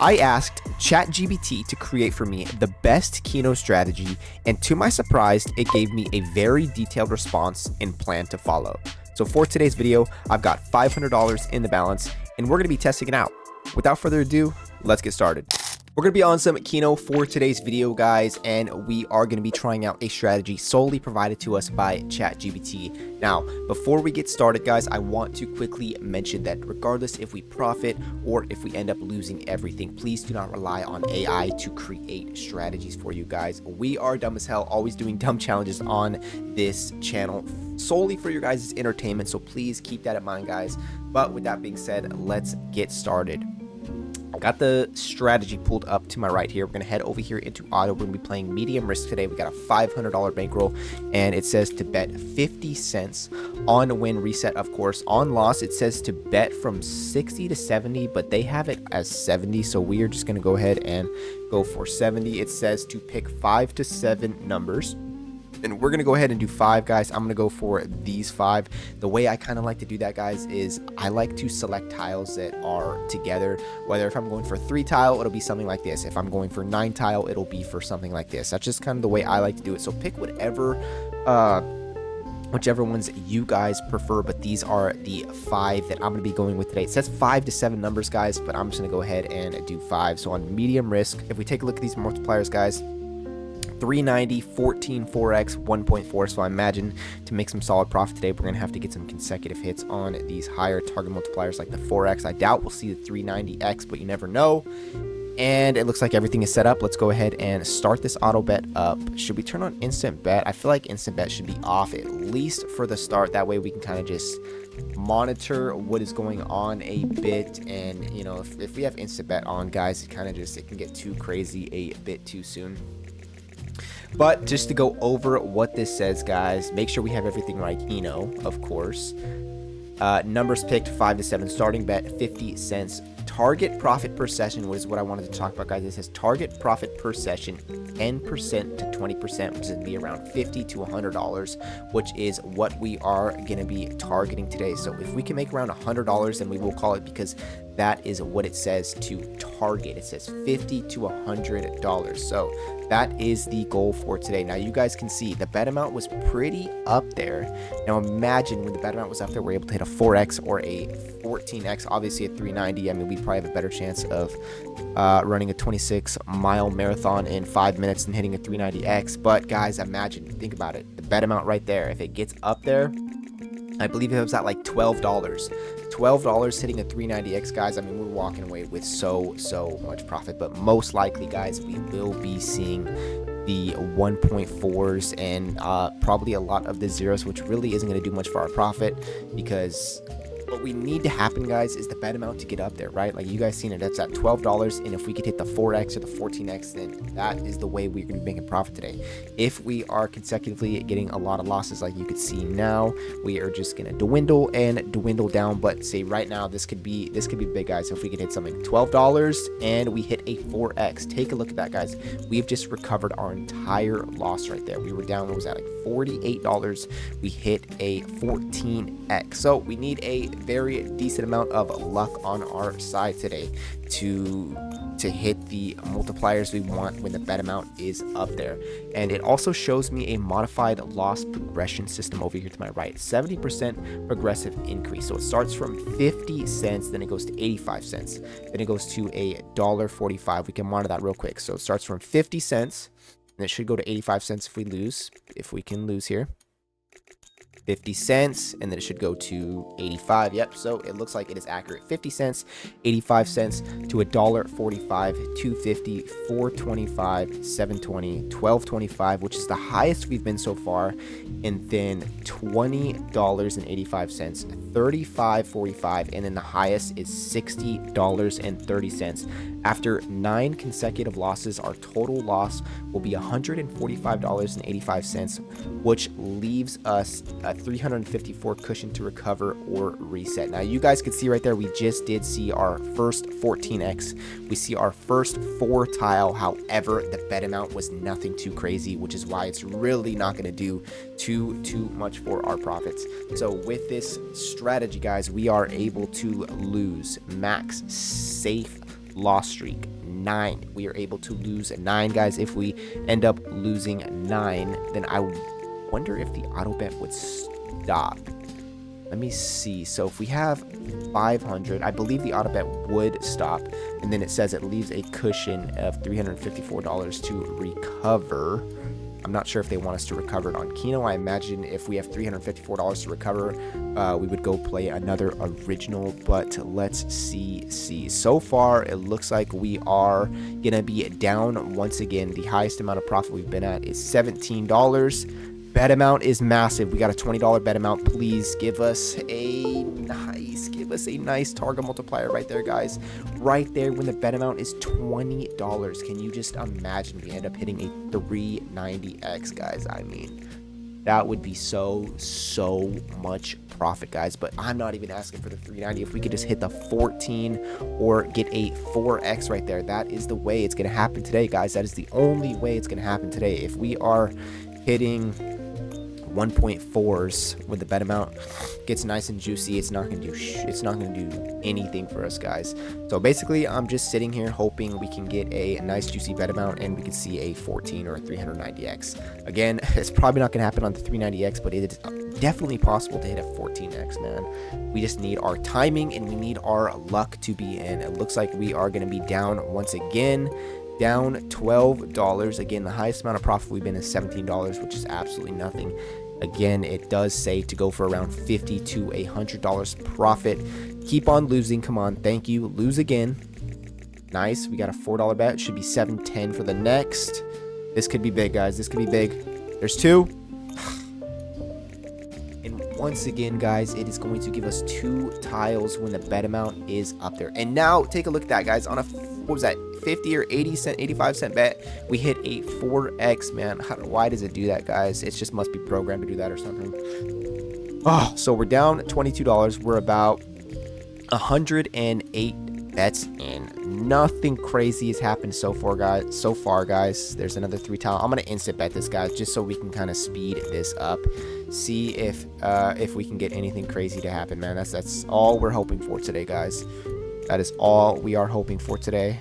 I asked ChatGPT to create for me the best Keno strategy, and to my surprise, it gave me a very detailed response and plan to follow. So for today's video, I've got $500 in the balance, and we're going to be testing it out. Without further ado, let's get started. We're going to be on some Keno for today's video, guys, and we are going to be trying out a strategy solely provided to us by ChatGPT. Now, before we get started, guys, I want to quickly mention that regardless if we profit or if we end up losing everything, please do not rely on AI to create strategies for you guys. We are dumb as hell, always doing dumb challenges on this channel solely for your guys' entertainment, so please keep that in mind, guys. But with that being said, let's get started. I got the strategy pulled up to my right here. We're going to head over here into auto. We're going to be playing medium risk today. We got a $500 bankroll, and it says to bet 50 cents on win reset, of course. On loss, it says to bet from 60 to 70, but they have it as 70, so we are just going to go ahead and go for 70. It says to pick 5 to 7 numbers. And we're going to go ahead and do 5, guys. I'm going to go for these 5. The way I kind of like to do that, guys, is I like to select tiles that are together. Whether if I'm going for 3 tile, it'll be something like this. If I'm going for 9 tile, it'll be for something like this. That's just kind of the way I like to do it. So pick whatever, whichever ones you guys prefer, but these are the 5 that I'm going to be going with today. It says 5 to 7 numbers, guys, but I'm just going to go ahead and do 5. So on medium risk, if we take a look at these multipliers, guys, 390, 14, 4x, 1.4. So I imagine to make some solid profit today, we're going to have to get some consecutive hits on these higher target multipliers like the 4x. I doubt we'll see the 390x, but you never know. And it looks like everything is set up. Let's go ahead and start this auto bet up. Should we turn on instant bet? I feel like instant bet should be off at least for the start. That way we can kind of just monitor what is going on a bit. And you know, if we have instant bet on, guys, it can get too crazy a bit too soon. But just to go over what this says, guys, make sure we have everything right. Keno, of course. Numbers picked 5 to 7. Starting bet 50 cents. Target profit per session was what I wanted to talk about, guys. It says target profit per session 10% to 20%, which is going to be around $50 to $100, which is what we are going to be targeting today. So if we can make around $100, then we will call it, because that is what it says to target. It says $50 to $100. So that is the goal for today. Now you guys can see the bet amount was pretty up there. Now imagine when the bet amount was up there, we're able to hit a 4x or a 14x. Obviously at 390, I mean, we probably have a better chance of running a 26-mile marathon in 5 minutes than hitting a 390x. But guys, imagine, think about it, the bet amount right there, if it gets up there, I believe it was at like $12 hitting a 390x, guys. I mean, we're walking away with so much profit. But most likely, guys, we will be seeing the 1.4s and probably a lot of the zeros, which really isn't going to do much for our profit, because what we need to happen, guys, is the bet amount to get up there, right? Like you guys seen it, that's at $12, and if we could hit the 4x or the 14x, then that is the way we're going to be making profit today. If we are consecutively getting a lot of losses like you could see now, we are just going to dwindle and dwindle down. But say right now, this could be big, guys. If we could hit something $12 and we hit a 4x, take a look at that, guys. We've just recovered our entire loss right there. We were down, what was that, like $48? We hit a 14x. So we need a very decent amount of luck on our side today to hit the multipliers we want when the bet amount is up there. And it also shows me a modified loss progression system over here to my right. 70% progressive increase. So it starts from 50 cents, then it goes to 85 cents, then it goes to a $1.45. We can monitor that real quick. So it starts from 50 cents, and it should go to 85 cents if we can lose here. 50 cents, and then it should go to 85. Yep, so it looks like it is accurate. 50 cents, 85 cents to $1.45, 250, 425, 720, 1225, which is the highest we've been so far, and then $20.85, 35.45, and then the highest is $60.30. After 9 consecutive losses, our total loss will be $145.85, which leaves us a 354 cushion to recover or reset. Now you guys can see right there, we just did see our first 14x. We see our first 4 tile. However, the bet amount was nothing too crazy, which is why it's really not going to do too much for our profits. So with this strategy, guys, we are able to lose max safe loss streak 9. We are able to lose 9, guys. If we end up losing 9, then I wonder if the auto bet would stop. Let me see. So if we have 500, I believe the auto bet would stop, and then it says it leaves a cushion of $354 to recover. I'm not sure if they want us to recover it on Keno. I imagine if we have $354 to recover, we would go play another original, but let's see. So far, it looks like we are gonna be down once again. The highest amount of profit we've been at is $17. Bet amount is massive. We got a $20 bet amount. Please give us a nice target multiplier right there, guys. Right there when the bet amount is $20. Can you just imagine we end up hitting a 390x, guys? I mean, that would be so much profit, guys. But I'm not even asking for the 390. If we could just hit the 14 or get a 4x right there, that is the way it's going to happen today, guys. That is the only way it's going to happen today. If we are hitting 1.4s when the bet amount gets nice and juicy, it's not gonna do anything for us, guys. So basically, I'm just sitting here hoping we can get a nice juicy bet amount and we can see a 14 or a 390x. Again, it's probably not gonna happen on the 390x, but it is definitely possible to hit a 14x, man. We just need our timing and we need our luck to be in. It looks like we are gonna be down once again. Down $12. Again, the highest amount of profit we've been is $17, which is absolutely nothing. Again, it does say to go for around $50 to $100 profit. Keep on losing. Come on. Thank you. Lose again. Nice. We got a $4 bet. Should be $7.10 for the next. This could be big, guys. This could be big. There's 2. And once again, guys, it is going to give us 2 tiles when the bet amount is up there. And now take a look at that, guys. On a, what was that, 50 or 80 cent, 85 cent bet, we hit a 4x, man. Why does it do that, guys? It just must be programmed to do that or something. Oh, so we're down $22. We're about 108 bets in. Nothing crazy has happened so far, guys. There's another 3 tile. I'm gonna instant bet this, guys, just so we can kind of speed this up. See if we can get anything crazy to happen, man. That's all we're hoping for today, guys. That is all we are hoping for today.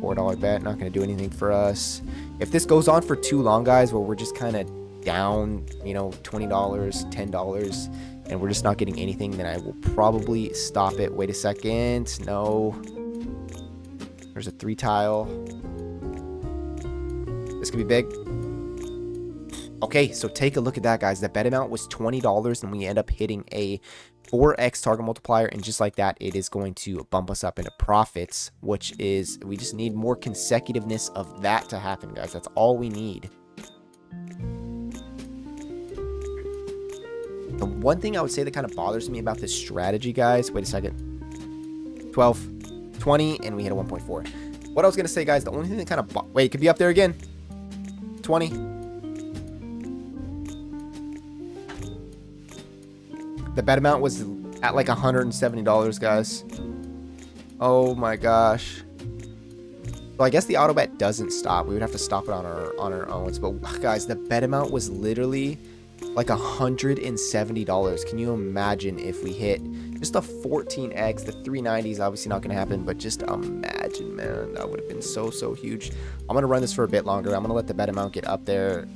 $4 bet, not going to do anything for us. If this goes on for too long, guys, where we're just kind of down, you know, $20, $10, and we're just not getting anything, then I will probably stop it. Wait a second. No. There's a 3 tile. This could be big. Okay, so take a look at that, guys. The bet amount was $20, and we end up hitting a 4x target multiplier, and just like that, it is going to bump us up into profits, which is, we just need more consecutiveness of that to happen, guys. That's all we need. The one thing I would say that kind of bothers me about this strategy, guys, wait a second, 12, 20, and we hit a 1.4. What I was going to say, guys, the only thing that kind of, wait, it could be up there again, 20. The bet amount was at like $170, guys. Oh my gosh. So I guess the auto bet doesn't stop. We would have to stop it on our own. But guys, the bet amount was literally like $170. Can you imagine if we hit just a 14x? The 390 is obviously not going to happen, but just imagine, man. That would have been so huge. I'm going to run this for a bit longer. I'm going to let the bet amount get up there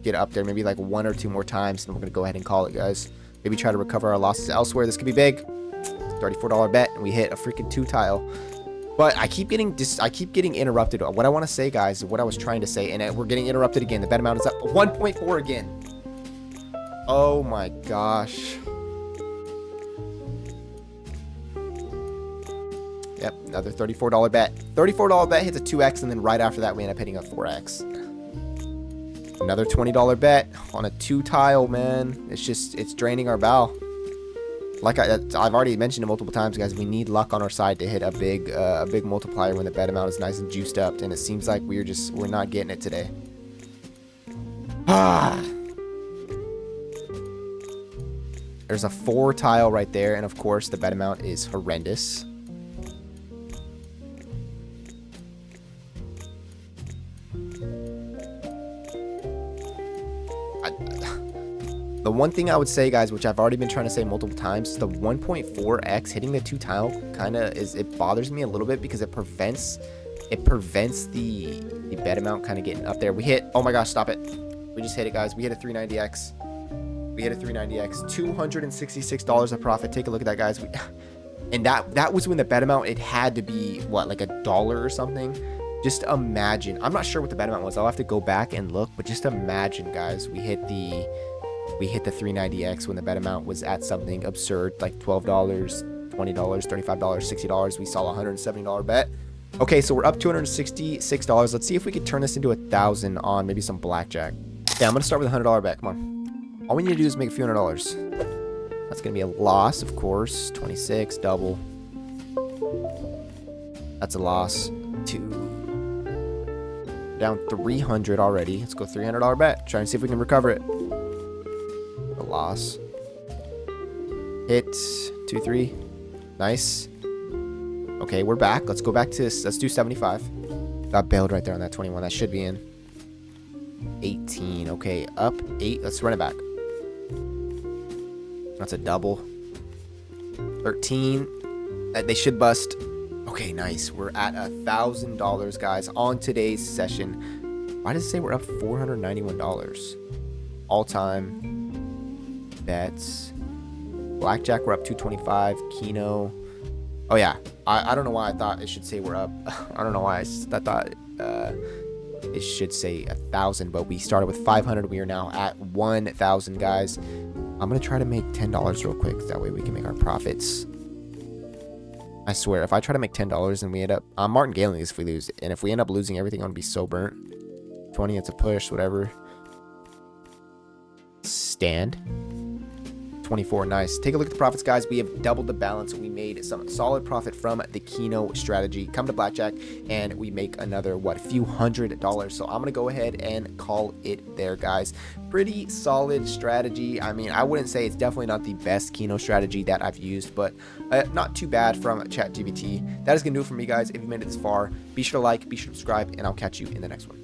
maybe like 1 or 2 more times, and we're going to go ahead and call it, guys. Maybe try to recover our losses elsewhere. This could be big. $34 bet, and we hit a freaking 2 tile. But I keep getting interrupted. What I want to say, guys, what I was trying to say, and we're getting interrupted again. The bet amount is up 1.4 again. Oh my gosh. Yep, another $34 bet. $34 bet hits a 2x, and then right after that, we end up hitting a 4x. Another $20 bet on a 2 tile, man. It's draining our bow. Like I've already mentioned it multiple times, guys. We need luck on our side to hit a big multiplier when the bet amount is nice and juiced up, and it seems like we're not getting it today. There's a 4 tile right there, and of course the bet amount is horrendous. The one thing I would say, guys, which I've already been trying to say multiple times, the 1.4x hitting the 2 tile kind of it bothers me a little bit because it prevents the bet amount kind of getting up there. We hit, oh my gosh, stop it. We just hit it, guys. We hit a 390x. We hit a 390x, $266 of profit. Take a look at that, guys. And that was when the bet amount, it had to be what, like $1 or something. Just imagine. I'm not sure what the bet amount was. I'll have to go back and look, but just imagine, guys. We hit the 390x when the bet amount was at something absurd, like $12, $20, $35, $60. We saw a $170 bet. Okay, so we're up $266. Let's see if we could turn this into 1,000 on maybe some blackjack. Yeah, I'm gonna start with a $100 bet. Come on. All we need to do is make a few $100. That's gonna be a loss, of course. 26 double. That's a loss. 2. Down 300 already. Let's go $300 bet. Try and see if we can recover it. A loss. Hit 2, 3. Nice. Okay, we're back. Let's go back to this. Let's do 75. Got bailed right there on that 21. That should be in. 18. Okay, up 8. Let's run it back. That's a double. 13. They should bust. Okay, nice. We're at $1,000, guys, on today's session. Why does it say we're up $491? All-time bets. Blackjack, we're up 225. Keno. Oh, yeah. I don't know why I thought it should say we're up. I don't know why I thought it should say 1,000, but we started with 500. We are now at 1,000, guys. I'm going to try to make $10 real quick. That way we can make our profits. I swear, if I try to make $10 and we end up... I'm Martin Gailing if we lose. And if we end up losing everything, I'm going to be so burnt. 20, it's a push, whatever. Stand. 24. Nice. Take a look at the profits, guys. We have doubled the balance. We made some solid profit from the Keno strategy. Come to Blackjack and we make another, what, a few $100. So I'm going to go ahead and call it there, guys. Pretty solid strategy. I mean, I wouldn't say it's definitely not the best Keno strategy that I've used, but not too bad from ChatGPT. That is going to do it for me, guys. If you made it this far, be sure to like, be sure to subscribe, and I'll catch you in the next one.